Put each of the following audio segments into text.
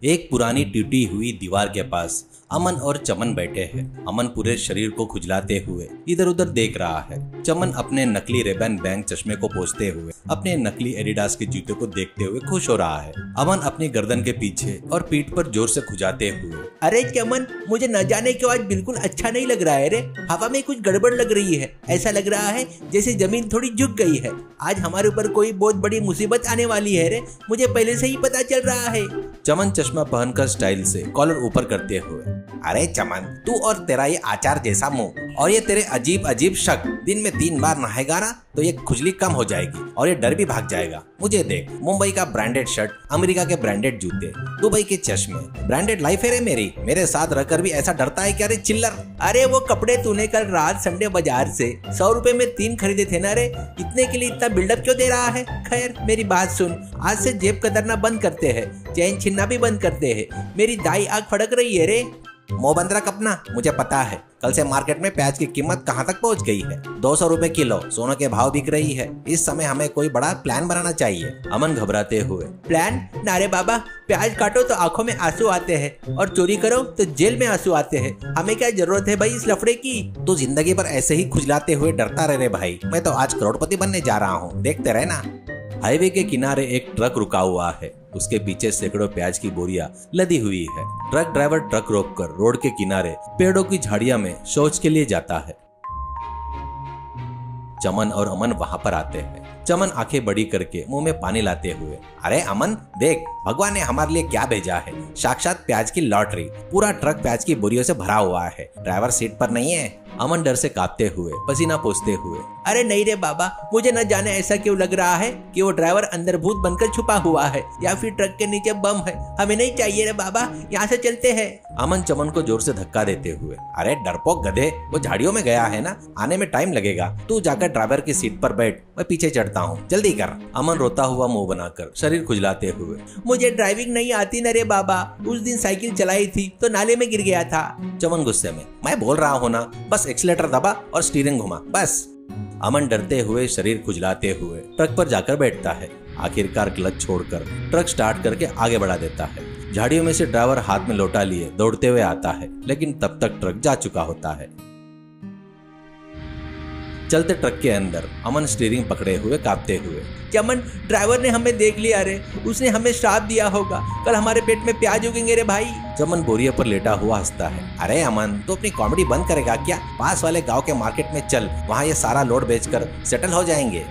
एक पुरानी टूटी हुई दीवार के पास अमन और चमन बैठे हैं। अमन पूरे शरीर को खुजलाते हुए इधर उधर देख रहा है। चमन अपने नकली रेबन बैंक चश्मे को पोंछते हुए अपने नकली एडिडास के जूते को देखते हुए खुश हो रहा है। अमन अपनी गर्दन के पीछे और पीठ पर जोर से खुजाते हुए, अरे चमन, मुझे न जाने क्यों आज बिल्कुल अच्छा नहीं लग रहा है रे। हवा में कुछ गड़बड़ लग रही है। ऐसा लग रहा है जैसे जमीन थोड़ी झुक गई है। आज हमारे ऊपर कोई बहुत बड़ी मुसीबत आने वाली है रे, मुझे पहले से ही पता चल रहा है। चमन चश्मा पहनकर स्टाइल से कॉलर ऊपर करते हुए, अरे चमन, तू और तेरा ये आचार जैसा मुंह और ये तेरे अजीब अजीब शक, दिन में 3 बार नहाएगा ना तो ये खुजली कम हो जाएगी और ये डर भी भाग जाएगा। मुझे देख, मुंबई का ब्रांडेड शर्ट, अमेरिका के ब्रांडेड जूते, दुबई के चश्मे, ब्रांडेड लाइफ है रे मेरी। मेरे साथ रहकर भी ऐसा डरता है क्या रे चिल्लर? अरे वो कपड़े तूने कल रात संडे बाजार से 100 रुपए में 3 खरीदे थे ना रे, इतने के लिए इतना बिल्डअप क्यों दे रहा है? खैर मेरी बात सुन, आज से जेब कतरना बंद करते हैं, चैन छीनना भी बंद करते हैं। मेरी दाई आग फड़क रही है रे। मुंह बंद रख अपना। मुझे पता है कल से मार्केट में प्याज की कीमत कहाँ तक पहुँच गई है। 200 रुपए किलो सोने के भाव बिक रही है। इस समय हमें कोई बड़ा प्लान बनाना चाहिए। अमन घबराते हुए, प्लान? नारे बाबा, प्याज काटो तो आंखों में आंसू आते हैं और चोरी करो तो जेल में आंसू आते हैं। हमें क्या जरूरत है भाई इस लफड़े की? तू जिंदगी भर ऐसे ही खुजलाते हुए डरता रहे रे भाई। मैं तो आज करोड़पति बनने जा रहा हूँ, देखते रहे ना। हाईवे के किनारे एक ट्रक रुका हुआ है। उसके पीछे सैकड़ों प्याज की बोरियां लदी हुई है। ट्रक ड्राइवर ट्रक रोककर रोड के किनारे पेड़ों की झाड़ियां में शौच के लिए जाता है। चमन और अमन वहां पर आते हैं। चमन आंखें बड़ी करके मुंह में पानी लाते हुए, अरे अमन देख, भगवान ने हमारे लिए क्या भेजा है। साक्षात प्याज की लॉटरी। पूरा ट्रक प्याज की बोरियों से भरा हुआ है। ड्राइवर सीट पर नहीं है। अमन डर से कांपते हुए, पसीना पोंछते हुए, अरे नहीं रे बाबा, मुझे न जाने ऐसा क्यों लग रहा है कि वो ड्राइवर अंदर भूत बनकर छुपा हुआ है या फिर ट्रक के नीचे बम है। हमें नहीं चाहिए रे बाबा, यहाँ से चलते हैं। अमन चमन को जोर से धक्का देते हुए, अरे डरपोक गधे, वो झाड़ियों में गया है ना, आने में टाइम लगेगा। तू जाकर ड्राइवर की सीट पर बैठ, मैं पीछे चढ़ता हूँ, जल्दी कर। अमन रोता हुआ मुंह बनाकर शरीर खुजलाते हुए, मुझे ड्राइविंग नहीं आती न रे बाबा, उस दिन साइकिल चलाई थी तो नाले में गिर गया था। चमन गुस्से में, मैं बोल रहा हूँ ना, बस एक्सीलेटर दबा और स्टीयरिंग घुमा, बस। अमन डरते हुए शरीर खुजलाते हुए ट्रक पर जाकर बैठता है। आखिरकार क्लच छोड़कर ट्रक स्टार्ट करके आगे बढ़ा देता है। झाड़ियों में से ड्राइवर हाथ में लोटा लिए दौड़ते हुए आता है, लेकिन तब तक ट्रक जा चुका होता है। चलते ट्रक के अंदर अमन स्टीयरिंग पकड़े हुए कांपते हुए, चमन, ड्राइवर ने हमें देख लिया रे, उसने हमें श्राप दिया होगा, कल हमारे पेट में प्याज उगेंगे रे भाई। चमन बोरिया पर लेटा हुआ हंसता है, अरे अमन, तो अपनी कॉमेडी बंद करेगा क्या? पास वाले गांव के मार्केट में चल, वहाँ ये सारा लोड बेचकर सेटल हो जाएंगे।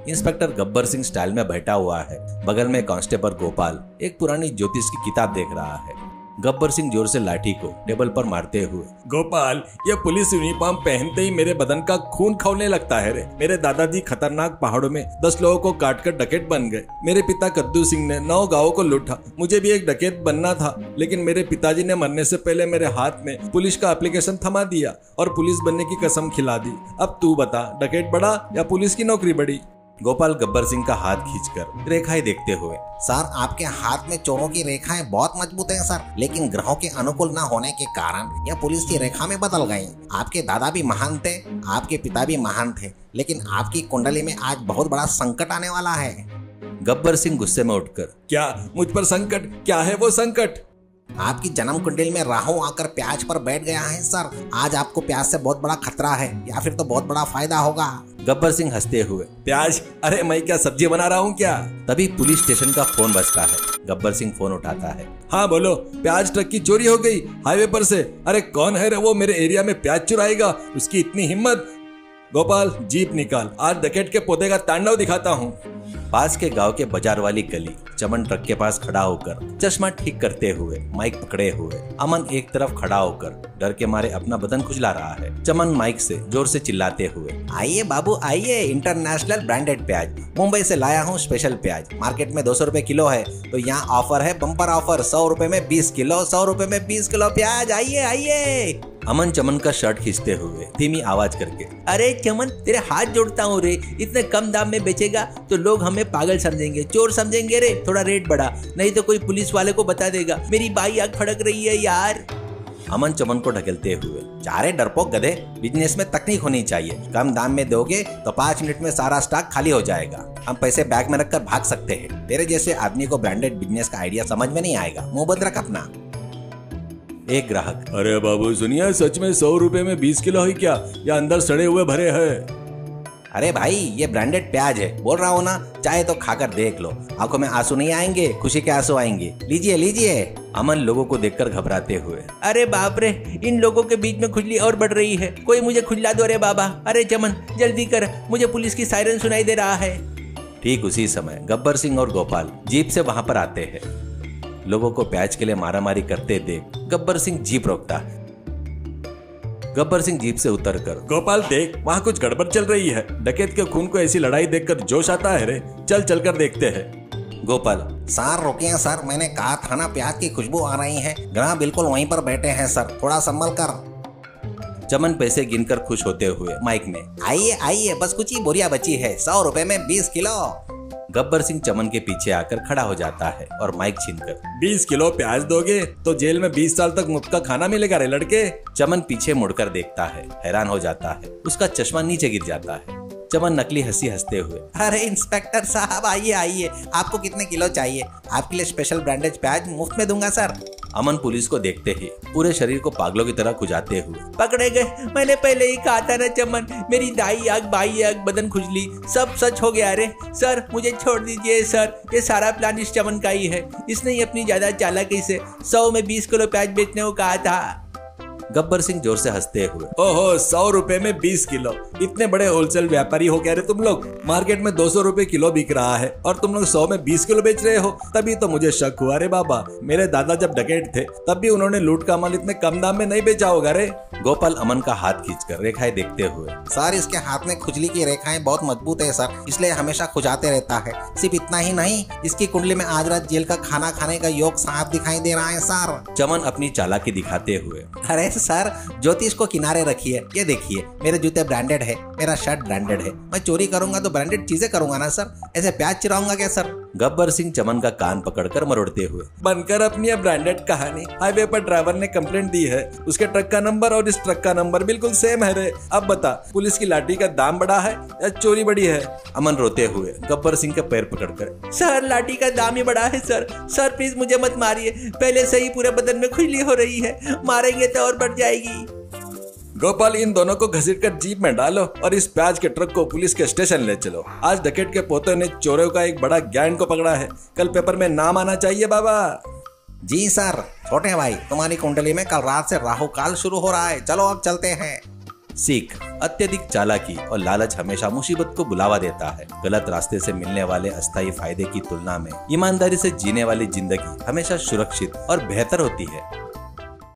इंस्पेक्टर गब्बर सिंह स्टाइल में बैठा हुआ है। बगल में कांस्टेबल गोपाल एक पुरानी ज्योतिष की किताब देख रहा है। गब्बर सिंह जोर से लाठी को टेबल पर मारते हुए, गोपाल, ये पुलिस यूनिफॉर्म पहनते ही मेरे बदन का खून खौलने लगता है रे। मेरे दादाजी खतरनाक पहाड़ों में 10 लोगों को काट कर डकैत बन गए। मेरे पिता कद्दू सिंह ने 9 गांवों को लूटा। मुझे भी एक डकैत बनना था, लेकिन मेरे पिताजी ने मरने से पहले मेरे हाथ में पुलिस का एप्लीकेशन थमा दिया और पुलिस बनने की कसम खिला दी। अब तू बता, डकैत बड़ा या पुलिस की नौकरी बड़ी? गोपाल गब्बर सिंह का हाथ खींचकर रेखाएं देखते हुए, सर, आपके हाथ में चोरों की रेखाएं बहुत मजबूत हैं सर, लेकिन ग्रहों के अनुकूल न होने के कारण यह पुलिस की रेखा में बदल गई। आपके दादा भी महान थे, आपके पिता भी महान थे, लेकिन आपकी कुंडली में आज बहुत बड़ा संकट आने वाला है। गब्बर सिंह गुस्से में उठकर, क्या मुझ पर संकट? क्या है वो संकट? आपकी जन्म कुंडली में राहु आकर प्याज पर बैठ गया है सर। आज आपको प्याज से बहुत बड़ा खतरा है या फिर तो बहुत बड़ा फायदा होगा। गब्बर सिंह हंसते हुए, प्याज? अरे मैं क्या सब्जी बना रहा हूँ क्या? तभी पुलिस स्टेशन का फोन बजता है। गब्बर सिंह फोन उठाता है। हाँ बोलो, प्याज ट्रक की चोरी हो गई हाईवे पर से। अरे कौन है रे वो मेरे एरिया में प्याज चुराएगा? उसकी इतनी हिम्मत? गोपाल, जीप निकाल, आज डकैत के पौधे का तांडव दिखाता हूँ। पास के गांव के बाजार वाली गली। चमन ट्रक के पास खड़ा होकर चश्मा ठीक करते हुए, माइक पकड़े हुए। अमन एक तरफ खड़ा होकर डर के मारे अपना बदन खुजला रहा है। चमन माइक से जोर से चिल्लाते हुए, आइए बाबू आइए, इंटरनेशनल ब्रांडेड प्याज, मुंबई से लाया हूँ स्पेशल प्याज। मार्केट में 200 रुपए किलो है, तो यहाँ ऑफर है, बम्पर ऑफर। 100 रुपए में 20 किलो, 100 रुपए में 20 किलो प्याज। आइए आइए। अमन चमन का शर्ट खींचते हुए धीमी आवाज करके, अरे चमन, तेरे हाथ जोड़ता हूँ रे, इतने कम दाम में बेचेगा तो लोग हमें पागल समझेंगे, चोर समझेंगे रे। थोड़ा रेट बढ़ा, नहीं तो कोई पुलिस वाले को बता देगा। मेरी बाई आग फड़क रही है यार। अमन चमन को ढकेलते हुए, चारे डरपोक गधे, बिजनेस में तकनीक होनी चाहिए। कम दाम में दोगे तो 5 मिनट में सारा स्टॉक खाली हो जाएगा। हम पैसे बैग में रखकर भाग सकते हैं। तेरे जैसे आदमी को ब्रांडेड बिजनेस का आइडिया समझ में नहीं आएगा। मुंह बंद रख अपना। एक ग्राहक, अरे बाबू सुनिए, सच में 100 रुपए में 20 किलो है क्या, या अंदर सड़े हुए भरे हैं? अरे भाई ये ब्रांडेड प्याज है, बोल रहा हूँ ना, चाहे तो खाकर देख लो। आंखों में आंसू नहीं आएंगे, खुशी के आंसू आएंगे। लीजिए लीजिए। अमन लोगों को देखकर घबराते हुए, अरे बाप रे, इन लोगों के बीच में खुजली और बढ़ रही है। कोई मुझे खुजला दो रे बाबा। अरे चमन जल्दी कर, मुझे पुलिस की सायरन सुनाई दे रहा है। ठीक उसी समय गब्बर सिंह और गोपाल जीप से वहां पर आते हैं। लोगों को प्याज के लिए मारामारी करते देख गब्बर सिंह जीप रोकता है। गब्बर सिंह जीप से उतरकर, गोपाल देख, वहाँ कुछ गड़बड़ चल रही है। डकैत के खून को ऐसी लड़ाई देखकर जोश आता है रे। चल कर देखते हैं। गोपाल, सर रुकिए सर, मैंने कहा था ना प्याज की खुशबू आ रही है। ग्राहक बिल्कुल वहीं पर बैठे हैं सर, थोड़ा संभल कर। चमन पैसे गिनकर खुश होते हुए माइक में, आइए आइए, बस कुछ ही बोरिया बची है, 100 रुपए में 20 किलो। गब्बर सिंह चमन के पीछे आकर खड़ा हो जाता है और माइक छीनकर, 20 किलो प्याज दोगे तो जेल में 20 साल तक मुफ्त का खाना मिलेगा रे लड़के। चमन पीछे मुड़कर देखता है, हैरान हो जाता है। उसका चश्मा नीचे गिर जाता है। चमन नकली हंसी हंसते हुए, अरे इंस्पेक्टर साहब आइए आइए, आपको कितने किलो चाहिए? आपके लिए स्पेशल ब्रांडेड प्याज मुफ्त में दूंगा सर। अमन पुलिस को देखते ही पूरे शरीर को पागलों की तरह खुजाते हुए, पकड़े गए। मैंने पहले ही कहा था ना चमन, मेरी दाई आग बाई आग बदन खुजली सब सच हो गया रे। सर मुझे छोड़ दीजिए सर, ये सारा प्लान इस चमन का ही है। इसने ही अपनी ज्यादा चालाकी से 100 में 20 किलो प्याज बेचने को कहा था। गब्बर सिंह जोर से हंसते हुए, ओहो, 100 रुपए में 20 किलो, इतने बड़े होलसेल व्यापारी हो क्या रे तुम लोग? मार्केट में 200 रुपए किलो बिक रहा है और तुम लोग 100 में 20 किलो बेच रहे हो। तभी तो मुझे शक हुआ रे बाबा। मेरे दादा जब डकैत थे तब भी उन्होंने लूट का माल इतने कम दाम में नहीं बेचा होगा रे। गोपाल अमन का हाथ खींचकर रेखाएं देखते हुए, सर इसके हाथ में खुजली की रेखाएं बहुत मजबूत है सर, इसलिए हमेशा खुजाते रहता है। सिर्फ इतना ही नहीं, इसकी कुंडली में आज रात जेल का खाना खाने का योग साफ दिखाई दे रहा है सर। चमन अपनी चालाकी दिखाते हुए, अरे सर ज्योतिष को किनारे रखिए, ये देखिए मेरे जूते ब्रांडेड है, मेरा शर्ट ब्रांडेड है। मैं चोरी करूंगा तो ब्रांडेड चीजें करूंगा ना सर, ऐसे प्याज चुराऊंगा क्या सर? गब्बर सिंह चमन का कान पकड़कर मरोड़ते हुए, बनकर अपनी ब्रांडेड कहानी। हाईवे पर ड्राइवर ने कंप्लेंट दी है, उसके ट्रक का नंबर और इस ट्रक का नंबर बिल्कुल सेम है रे। अब बता, पुलिस की लाठी का दाम बढ़ा है या चोरी बढ़ी है? अमन रोते हुए गब्बर सिंह के पैर पकड़कर, सर लाठी का दाम ही बढ़ा है सर। सर प्लीज मुझे मत मारिए, पहले से ही पूरे बदन में खुजली हो रही है, मारेंगे तो और बढ़ जाएगी। गोपाल इन दोनों को घसीटकर जीप में डालो और इस प्याज के ट्रक को पुलिस के स्टेशन ले चलो। आज डकैत के पोते ने चोरों का एक बड़ा गैंग को पकड़ा है। कल पेपर में नाम आना चाहिए बाबा। जी सर। छोटे भाई, तुम्हारी कुंडली में कल रात से राहु काल शुरू हो रहा है, चलो अब चलते हैं। सीख, अत्यधिक चालाकी और लालच हमेशा मुसीबत को बुलावा देता है। गलत रास्ते से मिलने वाले अस्थायी फायदे की तुलना में ईमानदारी से जीने वाली जिंदगी हमेशा सुरक्षित और बेहतर होती है।